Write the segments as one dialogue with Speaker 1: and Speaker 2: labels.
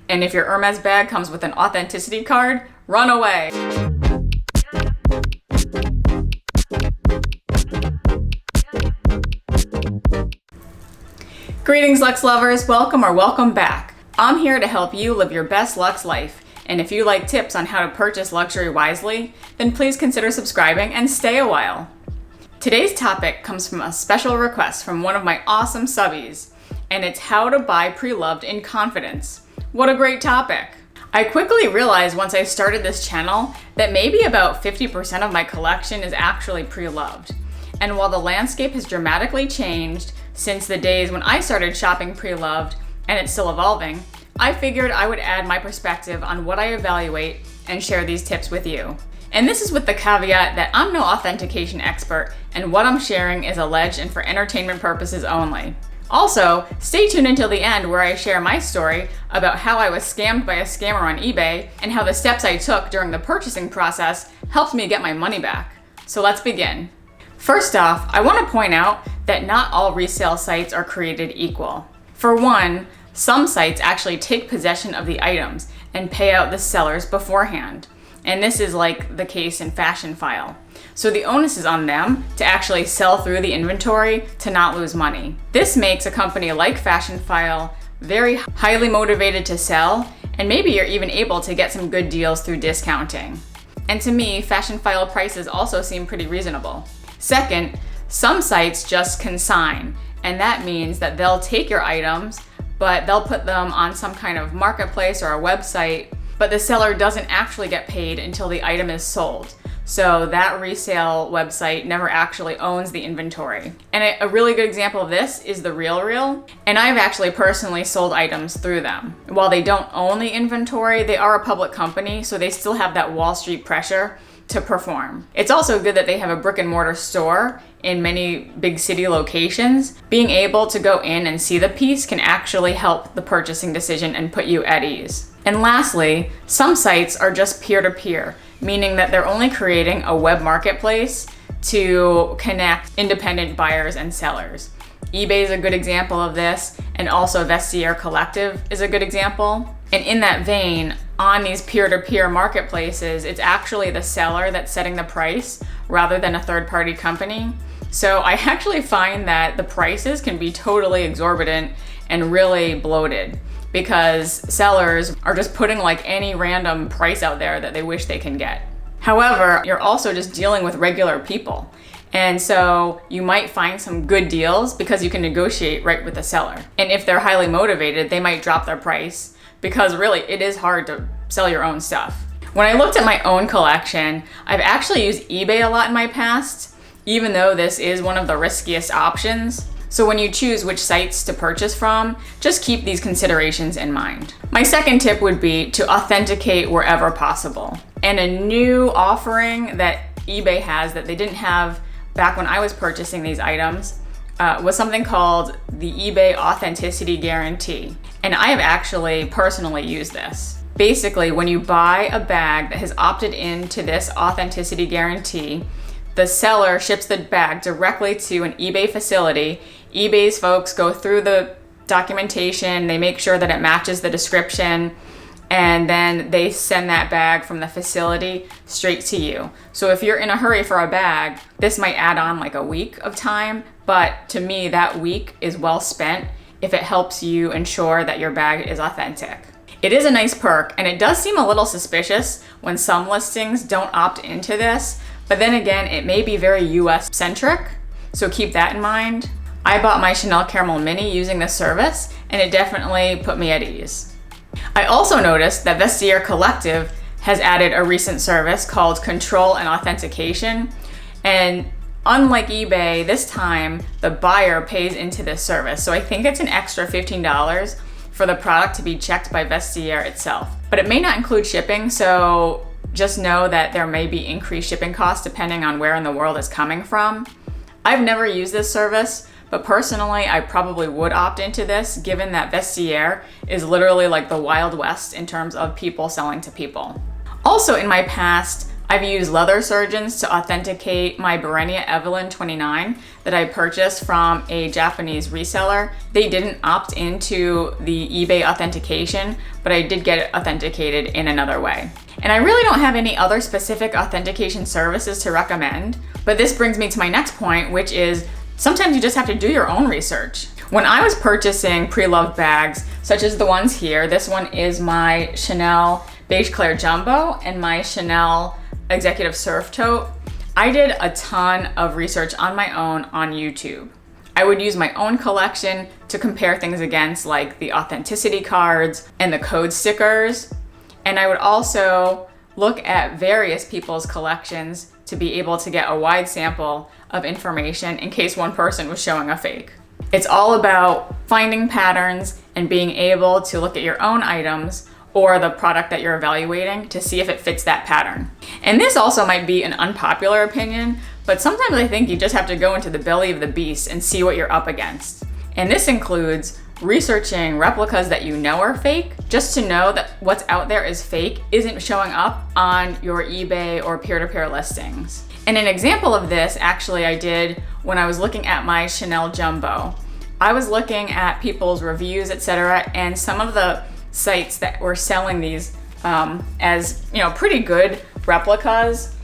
Speaker 1: And if your Hermes bag comes with an authenticity card, run away. Greetings, Luxe lovers. Welcome or welcome back. I'm here to help you live your best Luxe life. And if you like tips on how to purchase luxury wisely, then please consider subscribing and stay a while. Today's topic comes from a special request from one of my awesome subbies, and it's how to buy pre-loved in confidence. What a great topic. I quickly realized once I started this channel that maybe about 50% of my collection is actually pre-loved. And while the landscape has dramatically changed since the days when I started shopping pre-loved, and it's still evolving, I figured I would add my perspective on what I evaluate and share these tips with you. And this is with the caveat that I'm no authentication expert, and what I'm sharing is alleged and for entertainment purposes only. Also, stay tuned until the end where I share my story about how I was scammed by a scammer on eBay and how the steps I took during the purchasing process helped me get my money back. So let's begin. First off, I want to point out that not all resale sites are created equal. For one, some sites actually take possession of the items and pay out the sellers beforehand. And this is like the case in Fashionphile. So the onus is on them to actually sell through the inventory to not lose money. This makes a company like Fashionphile very highly motivated to sell, and maybe you're even able to get some good deals through discounting. And to me, Fashionphile prices also seem pretty reasonable. Second, some sites just consign, and that means that they'll take your items, but they'll put them on some kind of marketplace or a website, but the seller doesn't actually get paid until the item is sold. So that resale website never actually owns the inventory. And a really good example of this is The RealReal, and I've actually personally sold items through them. While they don't own the inventory, they are a public company, so they still have that Wall Street pressure to perform. It's also good that they have a brick and mortar store in many big city locations. Being able to go in and see the piece can actually help the purchasing decision and put you at ease. And lastly, some sites are just peer-to-peer, meaning that they're only creating a web marketplace to connect independent buyers and sellers. eBay is a good example of this, and also Vestiaire Collective is a good example. And in that vein, on these peer-to-peer marketplaces, it's actually the seller that's setting the price rather than a third-party company. So I actually find that the prices can be totally exorbitant and really bloated because sellers are just putting like any random price out there that they wish they can get. However, you're also just dealing with regular people. And so you might find some good deals because you can negotiate right with the seller. And if they're highly motivated, they might drop their price because really it is hard to sell your own stuff. When I looked at my own collection, I've actually used eBay a lot in my past, even though this is one of the riskiest options. So when you choose which sites to purchase from, just keep these considerations in mind. My second tip would be to authenticate wherever possible. And a new offering that eBay has that they didn't have back when I was purchasing these items was something called the eBay Authenticity Guarantee. And I have actually personally used this. Basically, when you buy a bag that has opted into this authenticity guarantee, the seller ships the bag directly to an eBay facility. eBay's folks go through the documentation, they make sure that it matches the description, and then they send that bag from the facility straight to you. So if you're in a hurry for a bag, this might add on like a week of time, but to me, that week is well spent if it helps you ensure that your bag is authentic. It is a nice perk, and it does seem a little suspicious when some listings don't opt into this, but then again, it may be very US centric, so keep that in mind. I bought my Chanel Caramel Mini using this service, and it definitely put me at ease. I also noticed that Vestiaire Collective has added a recent service called Control and Authentication, and unlike eBay, this time the buyer pays into this service, so I think it's an extra $15 for the product to be checked by Vestiaire itself. But it may not include shipping, so just know that there may be increased shipping costs depending on where in the world it's coming from. I've never used this service, but personally, I probably would opt into this given that Vestiaire is literally like the Wild West in terms of people selling to people. Also in my past, I've used leather surgeons to authenticate my Berenia Evelyn 29 that I purchased from a Japanese reseller. They didn't opt into the eBay authentication, but I did get it authenticated in another way. And I really don't have any other specific authentication services to recommend, but this brings me to my next point, which is sometimes you just have to do your own research. When I was purchasing pre-loved bags, such as the ones here, this one is my Chanel Beige Claire Jumbo and my Chanel Executive Cerf Tote, I did a ton of research on my own on YouTube. I would use my own collection to compare things against, like the authenticity cards and the code stickers. And I would also look at various people's collections to be able to get a wide sample of information in case one person was showing a fake. It's all about finding patterns and being able to look at your own items or the product that you're evaluating to see if it fits that pattern. And this also might be an unpopular opinion, but sometimes I think you just have to go into the belly of the beast and see what you're up against. And this includes researching replicas that you know are fake, just to know that what's out there is fake isn't showing up on your eBay or peer-to-peer listings. And an example of this actually I did when I was looking at my Chanel Jumbo. I was looking at people's reviews, etc., and some of the sites that were selling these as pretty good replicas,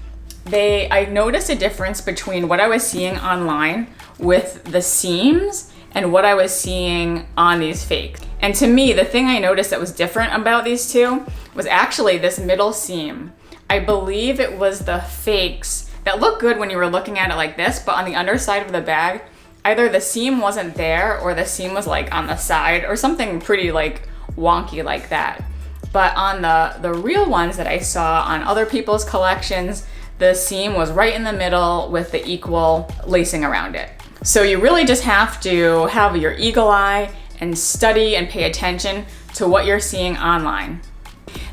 Speaker 1: I noticed a difference between what I was seeing online with the seams and what I was seeing on these fakes. And to me, the thing I noticed that was different about these two was actually this middle seam. I believe it was the fakes that looked good when you were looking at it like this, but on the underside of the bag, either the seam wasn't there or the seam was like on the side or something pretty like wonky like that. But on the real ones that I saw on other people's collections, the seam was right in the middle with the equal lacing around it. So you really just have to have your eagle eye and study and pay attention to what you're seeing online.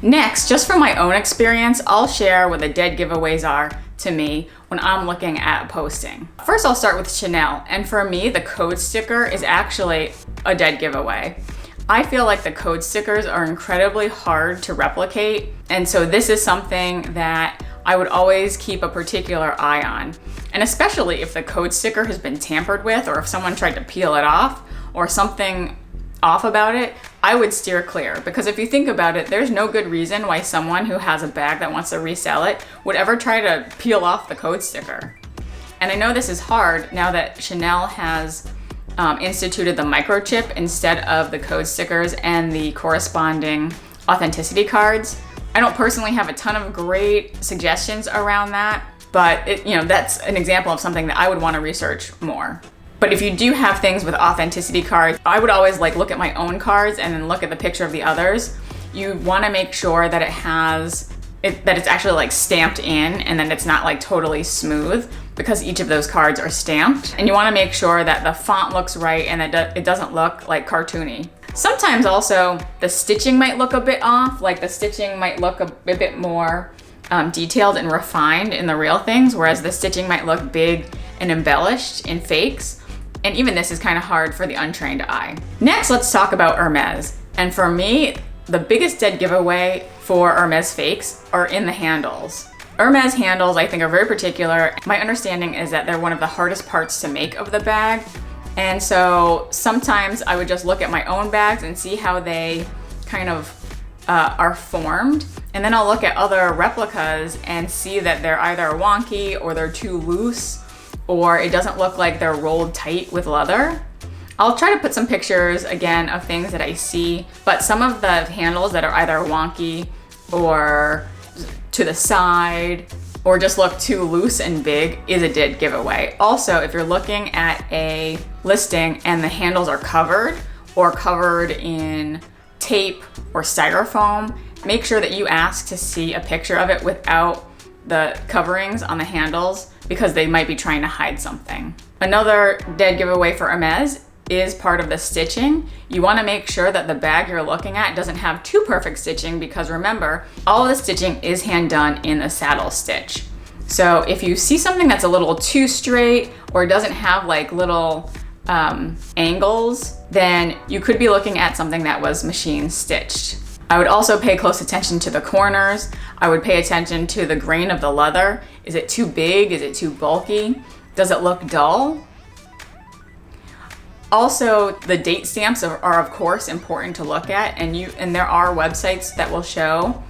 Speaker 1: Next, just from my own experience, I'll share what the dead giveaways are to me when I'm looking at posting. First, I'll start with Chanel, and for me, the code sticker is actually a dead giveaway. I feel like the code stickers are incredibly hard to replicate, and so this is something that I would always keep a particular eye on. And especially if the code sticker has been tampered with, or if someone tried to peel it off, or something off about it, I would steer clear. Because if you think about it, there's no good reason why someone who has a bag that wants to resell it would ever try to peel off the code sticker. And I know this is hard now that Chanel has instituted the microchip instead of the code stickers and the corresponding authenticity cards. I don't personally have a ton of great suggestions around that, but that's an example of something that I would want to research more. But if you do have things with authenticity cards, I would always look at my own cards and then look at the picture of the others. You want to make sure that that it's actually stamped in and then it's not totally smooth, because each of those cards are stamped. And you want to make sure that the font looks right and that it doesn't look cartoony. Sometimes also the stitching might look a bit off, the stitching might look a bit more detailed and refined in the real things, whereas the stitching might look big and embellished in fakes. And even this is kind of hard for the untrained eye. Next, let's talk about Hermes. And for me, the biggest dead giveaway for Hermes fakes are in the handles. Hermes handles, I think, are very particular. My understanding is that they're one of the hardest parts to make of the bag. And so sometimes I would just look at my own bags and see how they kind of are formed. And then I'll look at other replicas and see that they're either wonky or they're too loose, or it doesn't look like they're rolled tight with leather. I'll try to put some pictures again of things that I see, but some of the handles that are either wonky or to the side or just look too loose and big is a dead giveaway. Also, if you're looking at a listing and the handles are covered or covered in tape or styrofoam, make sure that you ask to see a picture of it without the coverings on the handles, because they might be trying to hide something. Another dead giveaway for Hermes is part of the stitching. You want to make sure that the bag you're looking at doesn't have too perfect stitching, because remember, all of the stitching is hand done in the saddle stitch. So if you see something that's a little too straight or doesn't have little angles, then you could be looking at something that was machine stitched. I would also pay close attention to the corners. I would pay attention to the grain of the leather. Is it too big? Is it too bulky? Does it look dull? Also, the date stamps are of course important to look at, and there are websites that will show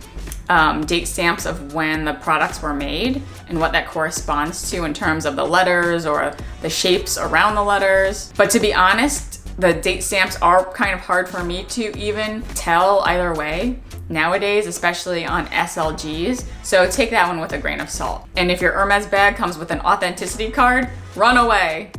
Speaker 1: date stamps of when the products were made and what that corresponds to in terms of the letters or the shapes around the letters. But to be honest, the date stamps are kind of hard for me to even tell either way nowadays, especially on SLGs. So take that one with a grain of salt. And if your Hermes bag comes with an authenticity card, run away.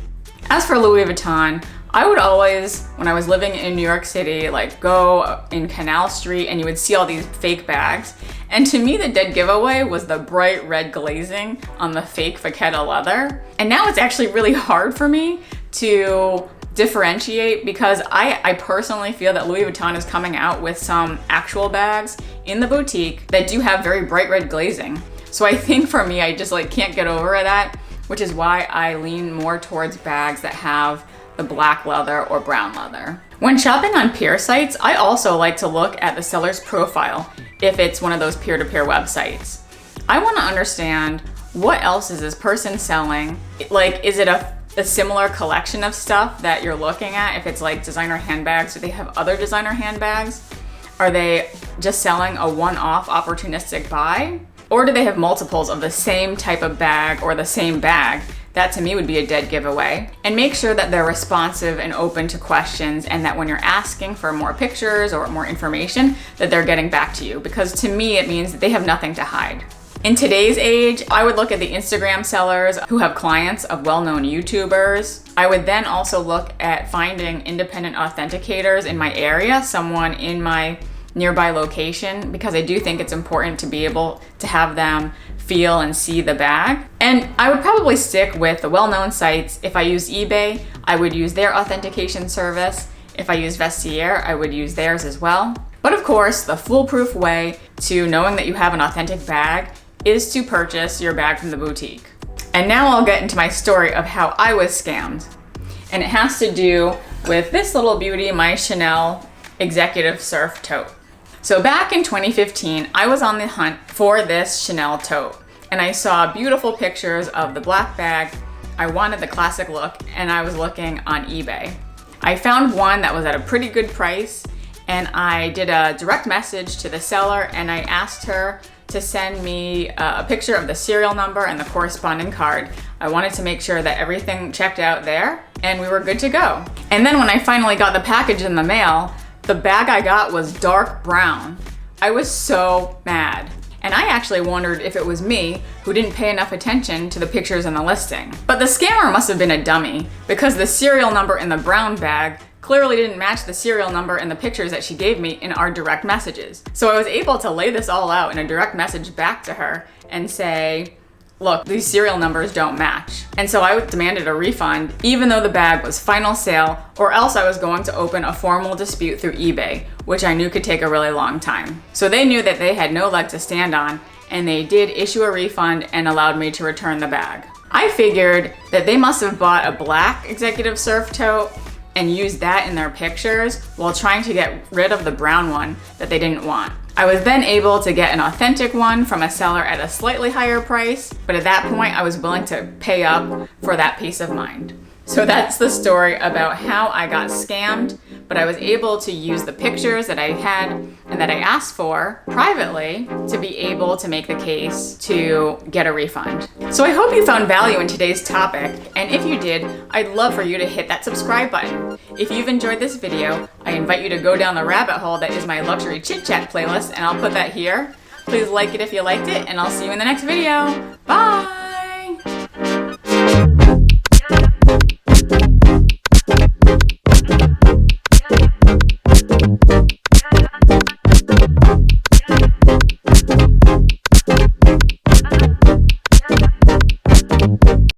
Speaker 1: As for Louis Vuitton, I would always, when I was living in New York City, like go in Canal Street and you would see all these fake bags. And to me, the dead giveaway was the bright red glazing on the fake Vachetta leather. And now it's actually really hard for me to differentiate because I personally feel that Louis Vuitton is coming out with some actual bags in the boutique that do have very bright red glazing. So I think for me, I just like can't get over that, which is why I lean more towards bags that have the black leather or brown leather. When shopping on peer sites, I also like to look at the seller's profile if it's one of those peer-to-peer websites. I want to understand what else is this person selling? Like, is it a similar collection of stuff that you're looking at? If it's like designer handbags, do they have other designer handbags? Are they just selling a one-off opportunistic buy? Or do they have multiples of the same type of bag or the same bag? That to me would be a dead giveaway. And make sure that they're responsive and open to questions, and that when you're asking for more pictures or more information, that they're getting back to you, because to me it means that they have nothing to hide. In today's age, I would look at the Instagram sellers who have clients of well-known YouTubers. I would then also look at finding independent authenticators in my area, someone in my nearby location, because I do think it's important to be able to have them feel and see the bag. And I would probably stick with the well-known sites. If I use eBay, I would use their authentication service. If I use Vestiaire, I would use theirs as well. But of course, the foolproof way to knowing that you have an authentic bag is to purchase your bag from the boutique. And now I'll get into my story of how I was scammed. And it has to do with this little beauty, my Chanel Executive Cerf tote. So back in 2015, I was on the hunt for this Chanel tote, and I saw beautiful pictures of the black bag. I wanted the classic look, and I was looking on eBay. I found one that was at a pretty good price, and I did a direct message to the seller, and I asked her to send me a picture of the serial number and the corresponding card. I wanted to make sure that everything checked out there, and we were good to go. And then when I finally got the package in the mail, the bag I got was dark brown. I was so mad. And I actually wondered if it was me who didn't pay enough attention to the pictures in the listing. But the scammer must have been a dummy, because the serial number in the brown bag clearly didn't match the serial number in the pictures that she gave me in our direct messages. So I was able to lay this all out in a direct message back to her and say, look, these serial numbers don't match. And so I demanded a refund, even though the bag was final sale, or else I was going to open a formal dispute through eBay, which I knew could take a really long time. So they knew that they had no leg to stand on, and they did issue a refund and allowed me to return the bag. I figured that they must have bought a black Executive Cerf tote and used that in their pictures while trying to get rid of the brown one that they didn't want. I was then able to get an authentic one from a seller at a slightly higher price, but at that point I was willing to pay up for that peace of mind. So that's the story about how I got scammed, but I was able to use the pictures that I had and that I asked for privately to be able to make the case to get a refund. So I hope you found value in today's topic, and if you did, I'd love for you to hit that subscribe button. If you've enjoyed this video, I invite you to go down the rabbit hole that is my luxury chit chat playlist, and I'll put that here. Please like it if you liked it, and I'll see you in the next video. Bye!